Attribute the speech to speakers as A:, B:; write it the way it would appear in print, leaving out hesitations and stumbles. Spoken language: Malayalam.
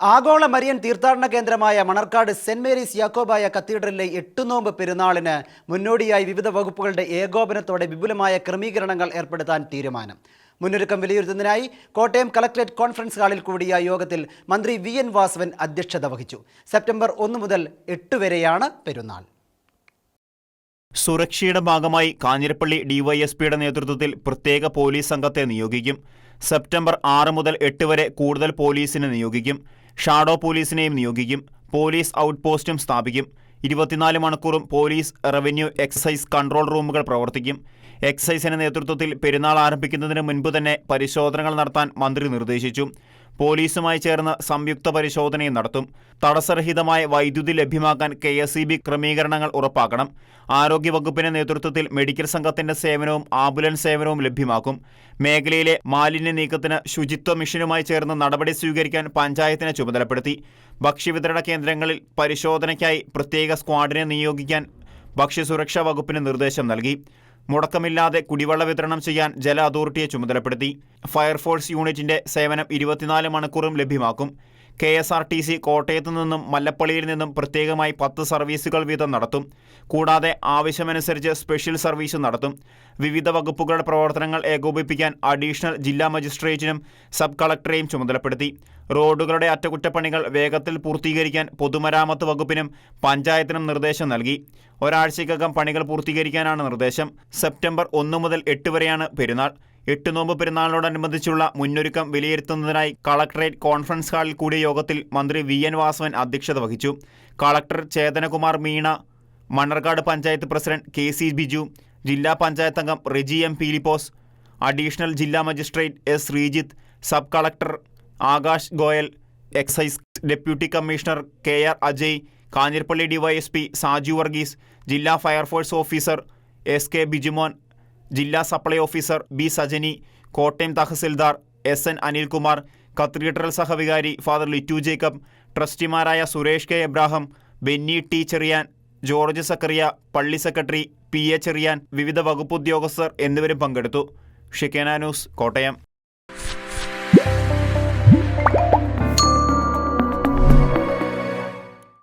A: ആഗോള മരിയൻ തീർത്ഥാടന കേന്ദ്രമായ മണർക്കാട് സെന്റ് മേരീസ് യാക്കോബായ കത്തീഡ്രലിലെ 8 നോമ്പ് പെരുന്നാളിന് മുന്നോടിയായി വിവിധ വകുപ്പുകളുടെ ഏകോപനത്തോടെ വിപുലമായ ക്രമീകരണങ്ങൾ ഏർപ്പെടുത്താൻ തീരുമാനം. മുന്നൊരുക്കം വിലയിരുത്തുന്നതിനായി കോട്ടയം കളക്ടറേറ്റ് കോൺഫറൻസ് ഹാളിൽ കൂടിയ യോഗത്തിൽ മന്ത്രി വി.എൻ. വാസവൻ അധ്യക്ഷത വഹിച്ചു. സെപ്റ്റംബർ 1 മുതൽ 8 വരെയാണ് പെരുന്നാൾ.
B: സുരക്ഷയുടെ ഭാഗമായി കാഞ്ഞിരപ്പള്ളി ഡിവൈഎസ്പിയുടെ നേതൃത്വത്തിൽ പ്രത്യേക പോലീസ് സംഘത്തെ നിയോഗിക്കും. സെപ്റ്റംബർ 6 മുതൽ 8 വരെ കൂടുതൽ പോലീസിനെ നിയോഗിക്കും. ഷാഡോ പോലീസിനെയും നിയോഗിക്കും. പോലീസ് ഔട്ട് പോസ്റ്റും സ്ഥാപിക്കും. 24 മണിക്കൂറും പോലീസ്, റവന്യൂ, എക്സൈസ് കൺട്രോൾ റൂമുകൾ പ്രവർത്തിക്കും. എക്സൈസിന്റെ നേതൃത്വത്തിൽ പെരുന്നാൾ ആരംഭിക്കുന്നതിന് മുൻപ് തന്നെ പരിശോധനകൾ നടത്താൻ മന്ത്രി നിർദ്ദേശിച്ചു. പോലീസുമായി ചേർന്ന് സംയുക്ത പരിശോധനയും നടത്തും. തടസ്സരഹിതമായ വൈദ്യുതി ലഭ്യമാക്കാൻ KSEB ക്രമീകരണങ്ങൾ ഉറപ്പാക്കണം. ആരോഗ്യവകുപ്പിന്റെ നേതൃത്വത്തിൽ മെഡിക്കൽ സംഘത്തിന്റെ സേവനവും ആംബുലൻസ് സേവനവും ലഭ്യമാക്കും. മേഖലയിലെ മാലിന്യ നീക്കത്തിന് ശുചിത്വ മിഷനുമായി ചേർന്ന് നടപടി സ്വീകരിക്കാൻ പഞ്ചായത്തിനെ ചുമതലപ്പെടുത്തി. ഭക്ഷ്യവിതരണ കേന്ദ്രങ്ങളിൽ പരിശോധനയ്ക്കായി പ്രത്യേക സ്ക്വാഡിനെ നിയോഗിക്കാൻ ഭക്ഷ്യസുരക്ഷാ വകുപ്പിന് നിർദ്ദേശം നൽകി. മുടക്കമില്ലാതെ കുടിവെള്ള വിതരണം ചെയ്യാൻ ജല അതോറിറ്റിയെ ചുമതലപ്പെടുത്തി. ഫയർഫോഴ്സ് യൂണിറ്റിന്റെ സേവനം 24 മണിക്കൂറും ലഭ്യമാക്കും. KSRTC കോട്ടയത്തു നിന്നും മല്ലപ്പള്ളിയിൽ നിന്നും പ്രത്യേകമായി 10 സർവീസുകൾ വീതം നടത്തും. കൂടാതെ ആവശ്യമനുസരിച്ച് സ്പെഷ്യൽ സർവീസ് നടത്തും. വിവിധ വകുപ്പുകളുടെ പ്രവർത്തനങ്ങൾ ഏകോപിപ്പിക്കാൻ അഡീഷണൽ ജില്ലാ മജിസ്ട്രേറ്റിനും സബ് കളക്ടറെയും ചുമതലപ്പെടുത്തി. റോഡുകളുടെ അറ്റകുറ്റപ്പണികൾ വേഗത്തിൽ പൂർത്തീകരിക്കാൻ പൊതുമരാമത്ത് വകുപ്പിനും പഞ്ചായത്തിനും നിർദ്ദേശം നൽകി. ഒരാഴ്ചയ്ക്കകം പണികൾ പൂർത്തീകരിക്കാനാണ് നിർദ്ദേശം. സെപ്റ്റംബർ 1 മുതൽ 8 വരെയാണ് പെരുന്നാൾ. 8 നോമ്പ് പെരുന്നാളിനോടനുബന്ധിച്ചുള്ള മുന്നൊരുക്കം വിലയിരുത്തുന്നതിനായി കളക്ടറേറ്റ് കോൺഫറൻസ് ഹാളിൽ കൂടിയ യോഗത്തിൽ മന്ത്രി വി.എൻ. വാസവൻ അധ്യക്ഷത വഹിച്ചു. Collector Chethanakumar Meena, Manarcad panchayat president KC Biju, ജില്ലാ പഞ്ചായത്ത് അംഗം റെജി M. പീലിപ്പോസ്, അഡീഷണൽ ജില്ലാ magistrate S. Sreejith, sub collector Akash Goyal, excise deputy commissioner KR Ajay, Kanjirappally DySP Saju Varghese, ജില്ലാ ഫയർഫോഴ്സ് ഓഫീസർ SK ബിജുമോൻ, ജില്ലാ supply officer B. Sajani, Kottayam tahsildar SN Anilkumar, cathedral സഹവികാരി ഫാദർ ലിറ്റു ജേക്കബ്, ട്രസ്റ്റിമാരായ Suresh K. Ebrahim, Benny T. Cherian, George Zacharia, പള്ളി സെക്രട്ടറി PA ചെറിയാൻ, വിവിധ വകുപ്പ് ഉദ്യോഗസ്ഥർ എന്നിവരും പങ്കെടുത്തു. ഷിക്കേന ന്യൂസ്, കോട്ടയം.